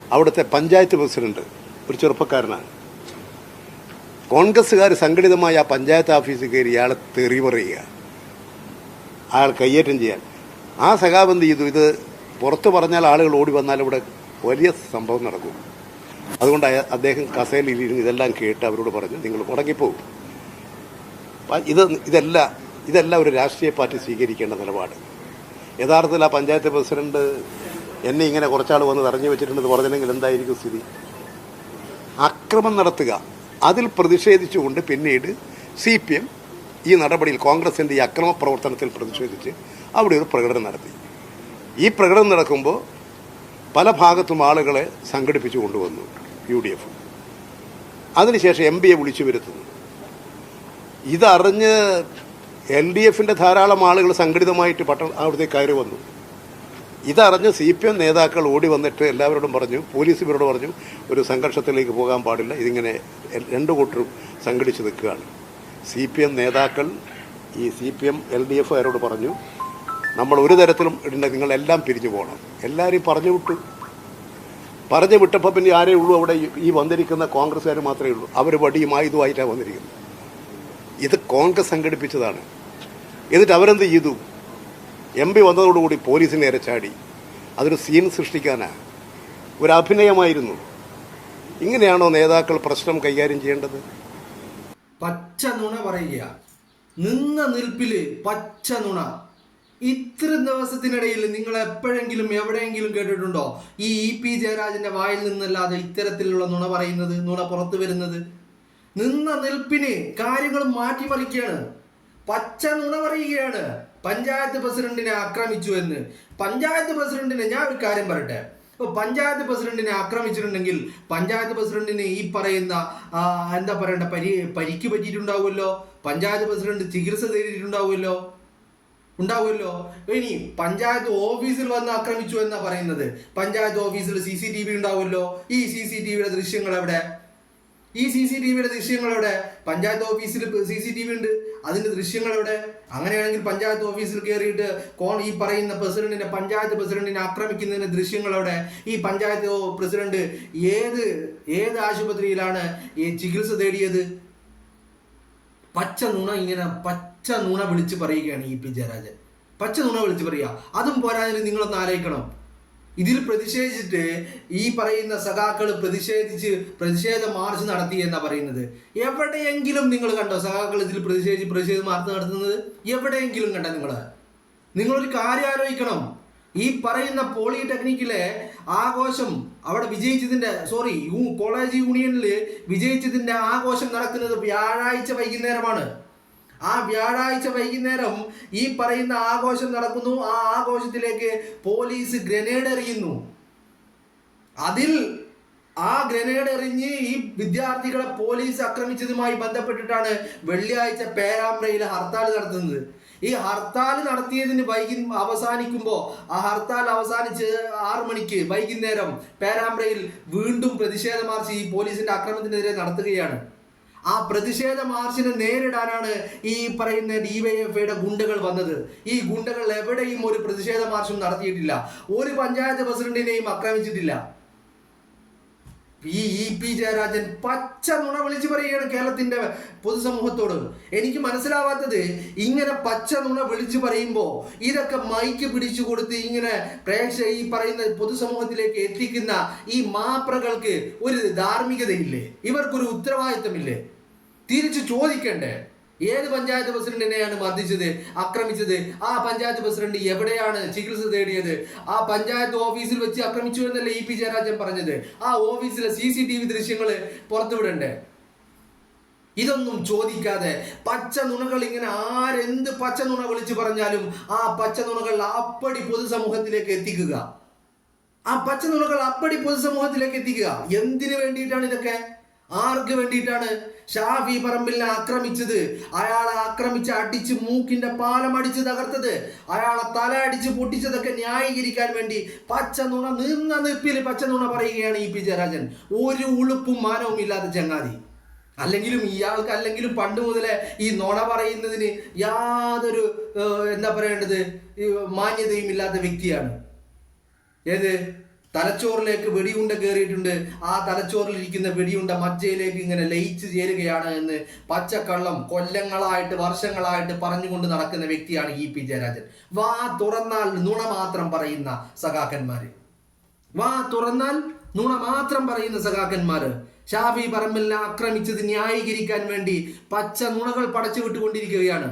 അവിടുത്തെ പഞ്ചായത്ത് പ്രസിഡന്റ് ഒരു ചെറുപ്പക്കാരനാണ്. കോൺഗ്രസ്സുകാർ സംഘടിതമായി ആ പഞ്ചായത്ത് ഓഫീസിൽ കയറി ഇയാളെ തെറി പറയുക, അയാൾ കയ്യേറ്റം ചെയ്യാൻ. ആ സഖാബന്ത് ചെയ്തു. ഇത് പുറത്ത് പറഞ്ഞാൽ ആളുകൾ ഓടി വന്നാൽ ഇവിടെ വലിയ സംഭവം നടക്കും. അതുകൊണ്ട് അദ്ദേഹം കസേരയിലിരുന്ന് ഇതെല്ലാം കേട്ട് അവരോട് പറഞ്ഞു, നിങ്ങൾ മുടങ്ങിപ്പോകും. ഇതല്ല ഒരു രാഷ്ട്രീയ പാർട്ടി സ്വീകരിക്കേണ്ട നിലപാട്. യഥാർത്ഥത്തിൽ ആ പഞ്ചായത്ത് പ്രസിഡന്റ് എന്നെ ഇങ്ങനെ കുറച്ചാൾ വന്ന് തടഞ്ഞു വെച്ചിട്ടുണ്ടെന്ന് പറഞ്ഞില്ലെങ്കിൽ എന്തായിരിക്കും സ്ഥിതി? അക്രമം നടത്തുക, അതിൽ പ്രതിഷേധിച്ചുകൊണ്ട് പിന്നീട് CPM ഈ നടപടിയിൽ, കോൺഗ്രസിൻ്റെ ഈ അക്രമ പ്രവർത്തനത്തിൽ പ്രതിഷേധിച്ച് അവിടെ ഒരു പ്രകടനം നടത്തി. ഈ പ്രകടനം നടക്കുമ്പോൾ പല ഭാഗത്തും ആളുകളെ സംഘടിപ്പിച്ചു കൊണ്ടുവന്നു UDF. അതിനുശേഷം MPയെ വിളിച്ചു വരുത്തുന്നു. ഇതറിഞ്ഞ് LDFൻ്റെ ധാരാളം ആളുകൾ സംഘടിതമായിട്ട് അവിടത്തേക്ക് കയറി വന്നു. ഇതറിഞ്ഞ് CPM നേതാക്കൾ ഓടി വന്നിട്ട് എല്ലാവരോടും പറഞ്ഞു, പോലീസ് ഇവരോട് പറഞ്ഞു, ഒരു സംഘർഷത്തിലേക്ക് പോകാൻ പാടില്ല, ഇതിങ്ങനെ രണ്ടു കൂട്ടരും സംഘടിച്ച് നിൽക്കുകയാണ്. CPM നേതാക്കൾ ഈ CPM LDF കാരോട് പറഞ്ഞു, നമ്മൾ ഒരു തരത്തിലും ഇടേണ്ട, നിങ്ങളെല്ലാം പിരിഞ്ഞു പോകണം. എല്ലാവരെയും പറഞ്ഞു വിട്ടപ്പോൾ പിന്നെ ആരേ ഉള്ളൂ അവിടെ? ഈ വന്നിരിക്കുന്ന കോൺഗ്രസ്സുകാർ മാത്രമേ ഉള്ളൂ. അവർ വടിയും ആയുധമായിട്ടാണ് വന്നിരിക്കുന്നത്. ഇത് കോൺഗ്രസ് സംഘടിപ്പിച്ചതാണ്. എന്നിട്ട് അവരെന്ത് ചെയ്തു? MP വന്നതോടുകൂടി പോലീസിനെ ഇരച്ചാടി. അതൊരു സീൻ സൃഷ്ടിക്കാനാണ്, ഒരു അഭിനയമായിരുന്നു. ഇങ്ങനെയാണോ നേതാക്കൾ പ്രശ്നം കൈകാര്യം ചെയ്യേണ്ടത്? പച്ച നുണ പറയുക, നിന്ന നിൽപ്പില് പച്ച നുണ. ഇത്ര ദിവസത്തിനിടയിൽ നിങ്ങൾ എപ്പോഴെങ്കിലും എവിടെയെങ്കിലും കേട്ടിട്ടുണ്ടോ ഈ EP ജയരാജന്റെ വായിൽ നിന്നല്ലാതെ ഇത്തരത്തിലുള്ള നുണ പറയുന്നത്, നുണ പുറത്തു വരുന്നത്? നിന്ന നിൽപ്പിന് കാര്യങ്ങൾ മാറ്റിമറിക്കുകയാണ്, പച്ച നുണ പറയുകയാണ്. പഞ്ചായത്ത് പ്രസിഡന്റിനെ ആക്രമിച്ചു എന്ന്. പഞ്ചായത്ത് പ്രസിഡന്റിനെ, ഞാൻ ഒരു കാര്യം പറയട്ടെ, ഇപ്പോൾ പഞ്ചായത്ത് പ്രസിഡന്റിനെ ആക്രമിച്ചിട്ടുണ്ടെങ്കിൽ പഞ്ചായത്ത് പ്രസിഡന്റിന് ഈ പറയുന്ന എന്താ പറയണ്ട, പരിക്ക് പറ്റിയിട്ടുണ്ടാവുമല്ലോ, പഞ്ചായത്ത് പ്രസിഡന്റ് ചികിത്സ തേടിയിട്ടുണ്ടാവുമല്ലോ. ഇനി പഞ്ചായത്ത് ഓഫീസിൽ വന്ന് ആക്രമിച്ചു എന്നാ പറയുന്നത്. പഞ്ചായത്ത് ഓഫീസിൽ CCTV ഉണ്ടാവുമല്ലോ. ഈ CCTVയുടെ ദൃശ്യങ്ങൾ എവിടെ? പഞ്ചായത്ത് ഓഫീസിൽ CCTV ഉണ്ട്, അതിന്റെ ദൃശ്യങ്ങൾ എവിടെ? അങ്ങനെയാണെങ്കിൽ പഞ്ചായത്ത് ഓഫീസിൽ കയറിയിട്ട് ഈ പറയുന്ന പ്രസിഡന്റിനെ, പഞ്ചായത്ത് പ്രസിഡന്റിനെ ആക്രമിക്കുന്നതിന്റെ ദൃശ്യങ്ങൾ എവിടെ? ഈ പഞ്ചായത്ത് പ്രസിഡന്റ് ഏത് ആശുപത്രിയിലാണ് ഈ ചികിത്സ തേടിയത്? പച്ച നുണ വിളിച്ച് പറയുകയാണ് EP ജയരാജൻ. പച്ച നുണ വിളിച്ച് പറയുക. അതും പോരാതിന് നിങ്ങളൊന്ന് ആലോചിക്കണം. ഇതിൽ പ്രതിഷേധിച്ചിട്ട് ഈ പറയുന്ന സഖാക്കൾ പ്രതിഷേധ മാർച്ച് നടത്തി എന്നാ പറയുന്നത്. എവിടെയെങ്കിലും നിങ്ങൾ കണ്ടോ സഖാക്കൾ ഇതിൽ പ്രതിഷേധ മാർച്ച് നടത്തുന്നത്? എവിടെയെങ്കിലും കണ്ടോ? നിങ്ങളൊരു കാര്യം ആലോചിക്കണം. ഈ പറയുന്ന പോളിടെക്നിക്കിലെ ആഘോഷം അവിടെ കോളേജ് യൂണിയനിൽ വിജയിച്ചതിന്റെ ആഘോഷം നടക്കുന്നത് വ്യാഴാഴ്ച വൈകുന്നേരമാണ്. ആ വ്യാഴാഴ്ച വൈകുന്നേരം ഈ പറയുന്ന ആഘോഷം നടക്കുന്നു. ആ ആഘോഷത്തിലേക്ക് പോലീസ് ഗ്രനേഡ് എറിയുന്നു. ആ ഗ്രനേഡ് എറിഞ്ഞ് ഈ വിദ്യാർത്ഥികളെ പോലീസ് ആക്രമിച്ചതുമായി ബന്ധപ്പെട്ടിട്ടാണ് വെള്ളിയാഴ്ച പേരാമ്പ്രയിൽ ഹർത്താൽ നടത്തുന്നത്. ഈ ഹർത്താൽ നടത്തിയതിന് അവസാനിക്കുമ്പോൾ, ആ ഹർത്താൽ അവസാനിച്ച് 6 മണിക്ക് വൈകുന്നേരം പേരാമ്പ്രയിൽ വീണ്ടും പ്രതിഷേധ മാർച്ച് ഈ പോലീസിന്റെ ആക്രമണത്തിനെതിരെ നടത്തുകയാണ്. ആ പ്രതിഷേധ മാർച്ചിനെ നേരിടാനാണ് ഈ പറയുന്ന DYFIയുടെ ഗുണ്ടകൾ വന്നത്. ഈ ഗുണ്ടകൾ എവിടെയും ഒരു പ്രതിഷേധ മാർച്ചും നടത്തിയിട്ടില്ല, ഒരു പഞ്ചായത്ത് പ്രസിഡന്റിനെയും ആക്രമിച്ചിട്ടില്ല. ഈ EP ജയരാജൻ പച്ച നുണ വിളിച്ചു പറയുകയാണ് കേരളത്തിന്റെ പൊതുസമൂഹത്തോട്. എനിക്ക് മനസ്സിലാവാത്തത്, ഇങ്ങനെ പച്ച നുണ വിളിച്ചു പറയുമ്പോൾ ഇതൊക്കെ മൈക്ക് പിടിച്ചു കൊടുത്ത് ഇങ്ങനെ ഈ പറയുന്ന പൊതുസമൂഹത്തിലേക്ക് എത്തിക്കുന്ന ഈ മാപ്രകൾക്ക് ഒരു ധാർമ്മികതയില്ലേ? ഇവർക്കൊരു ഉത്തരവാദിത്തമില്ലേ? തിരിച്ചു ചോദിക്കണ്ടേ? ഏത് പഞ്ചായത്ത് പ്രസിഡന്റിനെയാണ് ആക്രമിച്ചത്? ആ പഞ്ചായത്ത് പ്രസിഡന്റ് എവിടെയാണ് ചികിത്സ തേടിയത്? ആ പഞ്ചായത്ത് ഓഫീസിൽ വെച്ച് ആക്രമിച്ചു എന്നല്ലേ EP ജയരാജൻ പറഞ്ഞത്? ആ ഓഫീസിലെ CCTV ദൃശ്യങ്ങൾ പുറത്തുവിടണ്ടേ? ഇതൊന്നും ചോദിക്കാതെ പച്ച നുണകൾ, ഇങ്ങനെ ആരെന്ത് പച്ച നുണ വിളിച്ചു പറഞ്ഞാലും ആ പച്ച നുണകൾ അപ്പടി പൊതുസമൂഹത്തിലേക്ക് എത്തിക്കുക. എന്തിനു വേണ്ടിയിട്ടാണ് ഇതൊക്കെ? ആർക്ക് വേണ്ടിയിട്ടാണ്? ഷാഫി പറമ്പിലിനെ ആക്രമിച്ചത്, അയാളെ ആക്രമിച്ച് അടിച്ച് മൂക്കിന്റെ പാലം അടിച്ച് തകർത്തത്, അയാളെ തല അടിച്ച് പൊട്ടിച്ചതൊക്കെ ന്യായീകരിക്കാൻ വേണ്ടി നിന്ന നിപ്പിൽ പച്ച നുണ പറയുകയാണ് EP ജയരാജൻ. ഒരു ഉളുപ്പും മാനവും ഇല്ലാത്ത ചങ്ങാതി. ഇയാൾക്ക് പണ്ട് മുതലേ ഈ നുണ പറയുന്നതിന് യാതൊരു മാന്യതയും ഇല്ലാത്ത വ്യക്തിയാണ്. ഏത് തലച്ചോറിലേക്ക് വെടിയുണ്ട കയറിയിട്ടുണ്ട്. ആ തലച്ചോറിലിരിക്കുന്ന വെടിയുണ്ട മജ്ജയിലേക്ക് ഇങ്ങനെ ലയിച്ചു ചേരുകയാണ് എന്ന് പച്ചക്കള്ളം കൊല്ലങ്ങളായിട്ട് വർഷങ്ങളായിട്ട് പറഞ്ഞുകൊണ്ട് നടക്കുന്ന വ്യക്തിയാണ് ഇ പി ജയരാജൻ. വാ തുറന്നാൽ നുണ മാത്രം പറയുന്ന സഖാക്കന്മാര്, വാ തുറന്നാൽ നുണ മാത്രം പറയുന്ന സഖാക്കന്മാര് ഷാഫി പറമ്പിലിനെ ആക്രമിച്ചത് ന്യായീകരിക്കാൻ വേണ്ടി പച്ച നുണകൾ പടച്ചു വിട്ടുകൊണ്ടിരിക്കുകയാണ്.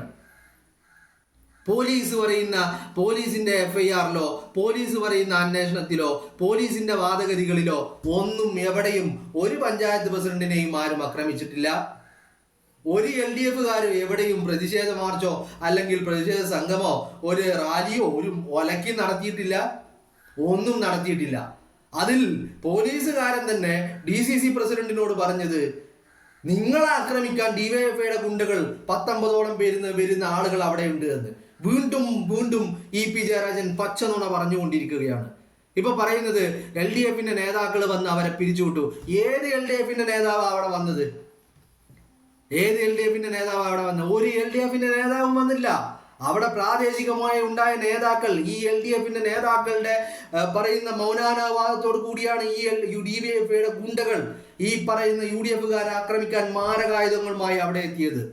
പോലീസ് പറയുന്ന പോലീസിന്റെ FIR-ലോ പോലീസ് പറയുന്ന അന്വേഷണത്തിലോ പോലീസിന്റെ വാദഗതികളിലോ ഒന്നും എവിടെയും ഒരു പഞ്ചായത്ത് പ്രസിഡന്റിനെയും ആരും ആക്രമിച്ചിട്ടില്ല. ഒരു LDF-കാരും എവിടെയും പ്രതിഷേധ മാർച്ചോ അല്ലെങ്കിൽ പ്രതിഷേധ സംഗമോ ഒരു റാലിയോ ഒരു ഒലക്കി നടത്തിയിട്ടില്ല, ഒന്നും നടത്തിയിട്ടില്ല. അതിൽ പോലീസുകാരൻ തന്നെ DCC പ്രസിഡന്റിനോട് പറഞ്ഞത് നിങ്ങളെ ആക്രമിക്കാൻ DYFIയുടെ ഗുണ്ടകൾ 19ഓളം വരുന്ന ആളുകൾ അവിടെയുണ്ട് എന്ന്. വീണ്ടും വീണ്ടും ഇ പി ജയരാജൻ പച്ചനുണ പറഞ്ഞുകൊണ്ടിരിക്കുകയാണ്. ഇപ്പൊ പറയുന്നത് LDF-ന്റെ നേതാക്കൾ വന്ന് അവരെ പിരിച്ചുവിട്ടു. ഏത് LDF-ന്റെ നേതാവ് അവിടെ വന്നത്? ഏത് LDF-ന്റെ നേതാവ് അവിടെ വന്നത്? ഒരു LDF-ന്റെ നേതാവും വന്നില്ല. അവിടെ പ്രാദേശികമായി ഉണ്ടായ നേതാക്കൾ, ഈ LDF-ന്റെ നേതാക്കളുടെ പറയുന്ന മൗനാനുവാദത്തോടു കൂടിയാണ് ഈ DYFIയുടെ ഗുണ്ടകൾ ഈ പറയുന്ന UDF-കാരെ ആക്രമിക്കാൻ മാരകായുധങ്ങളുമായി അവിടെ എത്തിയത്.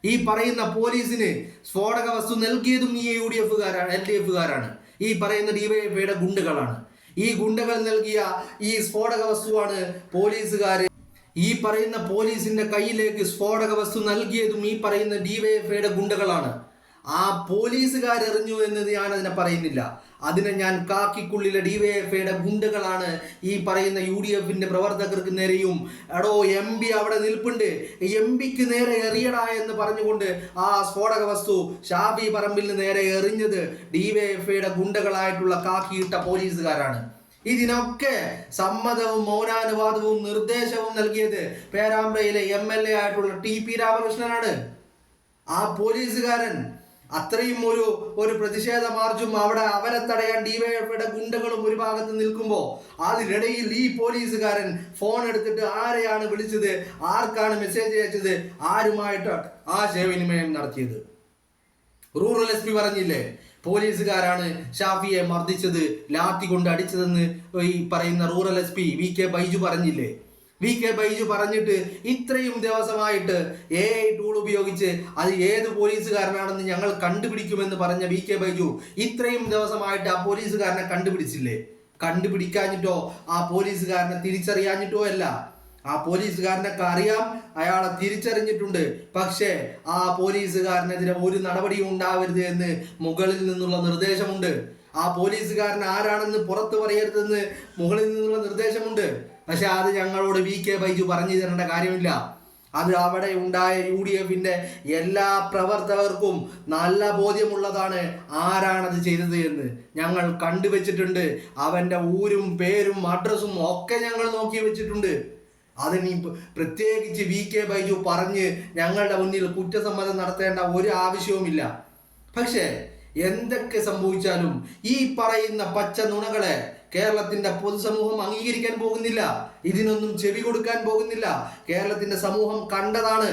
ഈ പറയുന്ന പോലീസിന് സ്ഫോടക വസ്തു നൽകിയതും ഈ LDF-കാരാണ്. ഈ പറയുന്ന DYFIയുടെ ഗുണ്ടകളാണ്. ഈ ഗുണ്ടകൾ നൽകിയ ഈ സ്ഫോടക വസ്തുവാണ് പോലീസുകാര് ഈ പറയുന്ന പോലീസിന്റെ കയ്യിലേക്ക് സ്ഫോടക വസ്തു നൽകിയതും ഈ പറയുന്ന DYFIയുടെ ഗുണ്ടകളാണ്. ആ പോലീസുകാരെറിഞ്ഞു എന്ന് ഞാൻ അതിനെ പറയുന്നില്ല. അതിനെ ഞാൻ കാക്കിക്കുള്ളിലെ DYFIയുടെ ഗുണ്ടകളാണ് ഈ പറയുന്ന UDF-ന്റെ പ്രവർത്തകർക്ക് നേരെയും എടോ MP അവിടെ നിൽപ്പുണ്ട്, MP-ക്ക് നേരെ എറിയടാ എന്ന് പറഞ്ഞുകൊണ്ട് ആ സ്ഫോടക വസ്തു ഷാഫി പറമ്പിലിന് നേരെ എറിഞ്ഞത് DYFIയുടെ ഗുണ്ടകളായിട്ടുള്ള കാക്കിയിട്ട പോലീസുകാരാണ്. ഇതിനൊക്കെ സമ്മതവും മൗനാനുവാദവും നിർദ്ദേശവും നൽകിയത് പേരാമ്പ്രയിലെ MLA ആയിട്ടുള്ള TP രാമകൃഷ്ണനാണ്. ആ പോലീസുകാരൻ അത്രയും ഒരു പ്രതിഷേധ മാർച്ചും അവിടെ അവരെ തടയാൻ DYFIയുടെ ഗുണ്ടകളും ഒരു ഭാഗത്ത് നിൽക്കുമ്പോൾ അതിനിടയിൽ ഈ പോലീസുകാരൻ ഫോൺ എടുത്തിട്ട് ആരെയാണ് വിളിച്ചത്, ആർക്കാണ് മെസ്സേജ് അയച്ചത്, ആരുമായിട്ട് ആശയവിനിമയം നടത്തിയത്? റൂറൽ SP പറഞ്ഞില്ലേ, പോലീസുകാരാണ് ഷാഫിയെ മർദ്ദിച്ചത്, ലാത്തി കൊണ്ട് അടിച്ചതെന്ന് ഈ പറയുന്ന റൂറൽ SP VK ബൈജു പറഞ്ഞില്ലേ? VK ബൈജു പറഞ്ഞിട്ട് ഇത്രയും ദിവസമായിട്ട് AI ടൂൾ ഉപയോഗിച്ച് അത് ഏത് പോലീസുകാരനാണെന്ന് ഞങ്ങൾ കണ്ടുപിടിക്കുമെന്ന് പറഞ്ഞ VK ബൈജു ഇത്രയും ദിവസമായിട്ട് ആ പോലീസുകാരനെ കണ്ടുപിടിച്ചില്ലേ? കണ്ടുപിടിക്കാഞ്ഞിട്ടോ ആ പോലീസുകാരനെ തിരിച്ചറിയാഞ്ഞിട്ടോ അല്ല. ആ പോലീസുകാരനൊക്കെ അറിയാം, അയാളെ തിരിച്ചറിഞ്ഞിട്ടുണ്ട്. പക്ഷേ ആ പോലീസുകാരനെതിരെ ഒരു നടപടിയും ഉണ്ടാവരുത് എന്ന് മുകളിൽ നിന്നുള്ള നിർദ്ദേശമുണ്ട്. ആ പോലീസുകാരൻ ആരാണെന്ന് പുറത്തു പറയരുതെന്ന് മുകളിൽ നിന്നുള്ള നിർദ്ദേശമുണ്ട്. പക്ഷെ അത് ഞങ്ങളോട് VK ബൈജു പറഞ്ഞു തരേണ്ട കാര്യമില്ല. അത് അവിടെ ഉണ്ടായ UDF-ന്റെ എല്ലാ പ്രവർത്തകർക്കും നല്ല ബോധ്യമുള്ളതാണ് ആരാണത് ചെയ്തത് എന്ന്. ഞങ്ങൾ കണ്ടുവച്ചിട്ടുണ്ട്. അവൻ്റെ ഊരും പേരും അഡ്രസ്സും ഒക്കെ ഞങ്ങൾ നോക്കി വെച്ചിട്ടുണ്ട്. അതിനി പ്രത്യേകിച്ച് VK ബൈജു പറഞ്ഞ് ഞങ്ങളുടെ മുന്നിൽ കുറ്റസമ്മതം നടത്തേണ്ട ഒരു ആവശ്യവുമില്ല. പക്ഷേ എന്തൊക്കെ സംഭവിച്ചാലും ഈ പറയുന്ന പച്ച നുണകളെ കേരളത്തിന്റെ പൊതുസമൂഹം അംഗീകരിക്കാൻ പോകുന്നില്ല. ഇതിനൊന്നും ചെവി കൊടുക്കാൻ പോകുന്നില്ല. കേരളത്തിന്റെ സമൂഹം കണ്ടതാണ്.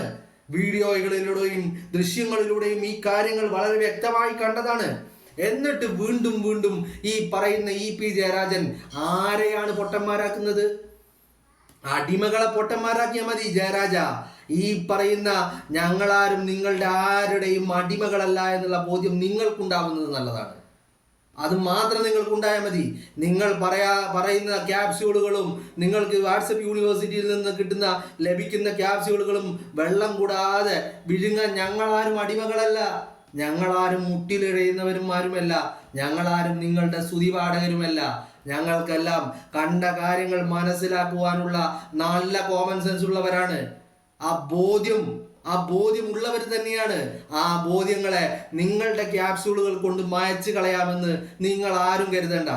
വീഡിയോകളിലൂടെയും ദൃശ്യങ്ങളിലൂടെയും ഈ കാര്യങ്ങൾ വളരെ വ്യക്തമായി കണ്ടതാണ്. എന്നിട്ട് വീണ്ടും വീണ്ടും ഈ പറയുന്ന ഇ പി ജയരാജൻ ആരെയാണ് പൊട്ടന്മാരാക്കുന്നത്? അടിമകളെ പൊട്ടന്മാരാക്കിയാൽ മതി ജയരാജ. ഈ പറയുന്ന ഞങ്ങളാരും നിങ്ങളുടെ ആരുടെയും അടിമകളല്ല എന്നുള്ള ബോധ്യം നിങ്ങൾക്കുണ്ടാവുന്നത് നല്ലതാണ്. അത് മാത്രം നിങ്ങൾക്കുണ്ടായാൽ മതി. നിങ്ങൾ പറയുന്ന ക്യാപ്സ്യൂളുകളും നിങ്ങൾക്ക് വാട്സപ്പ് യൂണിവേഴ്സിറ്റിയിൽ നിന്ന് ലഭിക്കുന്ന ക്യാപ്സ്യൂളുകളും വെള്ളം കൂടാതെ വിഴുങ്ങാൻ ഞങ്ങളാരും അടിമകളല്ല. ഞങ്ങളാരും മുട്ടിലിഴയുന്നവരും ആരുമല്ല. ഞങ്ങളാരും നിങ്ങളുടെ സ്തുതിപാഠകരുമല്ല. ഞങ്ങൾക്കെല്ലാം കണ്ട കാര്യങ്ങൾ മനസ്സിലാക്കുവാനുള്ള നല്ല കോമൺ സെൻസ് ഉള്ളവരാണ്. ആ ബോധ്യമുള്ളവർ തന്നെയാണ്. ആ ബോധ്യങ്ങളെ നിങ്ങളുടെ ക്യാപ്സ്യൂളുകൾ കൊണ്ട് മായ്ച്ചു കളയാമെന്ന് നിങ്ങൾ ആരും കരുതണ്ട.